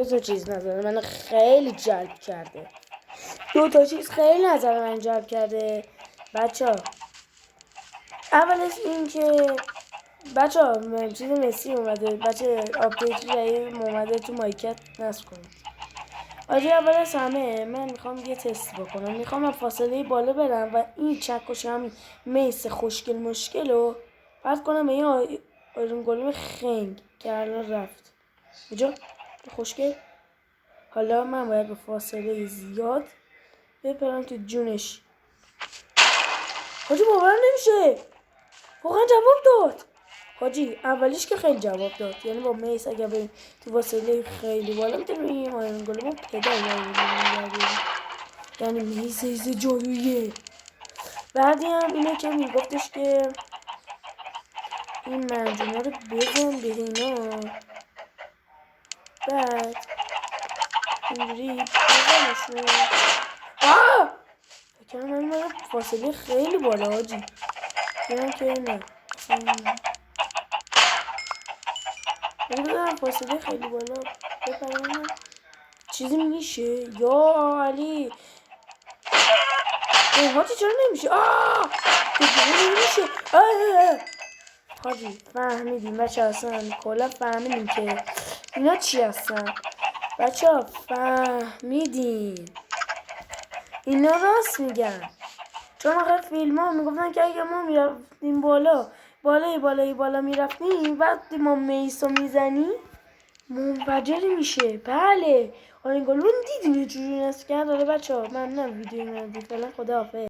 تا چیز نظر من خیلی جلب کرده. 2 چیز خیلی نظر من جلب کرده بچه ها. اولش این که بچه ها چیز مسی اومده، بچه آپدیت جدید اومده تو مایکت نصب کنید. آجی اول از همه من میخوام یه تست بکنم، میخوام از فاصله بالا برم و این چکش هم میس خوشگل مشکل رو پرد کنم به این آیرون گلیم خنگ که الان رفت اینجا خوشگل. حالا من باید به فاصله زیاد بپرم تو جونش. حاجی باورم نمیشه واقعا جواب داد. حاجی اولیش که خیلی جواب داد، یعنی با میس اگر بریم تو فاصله خیلی بالا میتونیم این آیرون گلیم رو پیدا یعنی میز جادویی. بعدی هم اینه که میگفتش که این منجمه رو بزن به اینا، بعد اینجوری بزنشون. فکرم من باید فاصله خیلی بالا حاجی دیدم که نه بزنم فاصله خیلی بالا بپرم چیزی میشه یا علی. حاجی چرا نمیشه؟ نمیشه. حاجی فهمیدیم بچه اصلا کلا فهمیدیم که اینا چی هستن. بچه ها فهمیدیم اینا راست میگن، چون آخه فیلم ها میگفتن که اگه ما میرفتیم بالا میرفتیم وقتی ما میسو میزنیم منفجر میشه. بله آرنگالون دیدیم یه جوری نست کرد. آره بچه ها من نه ویدیو من دید فعلا خداحافظ.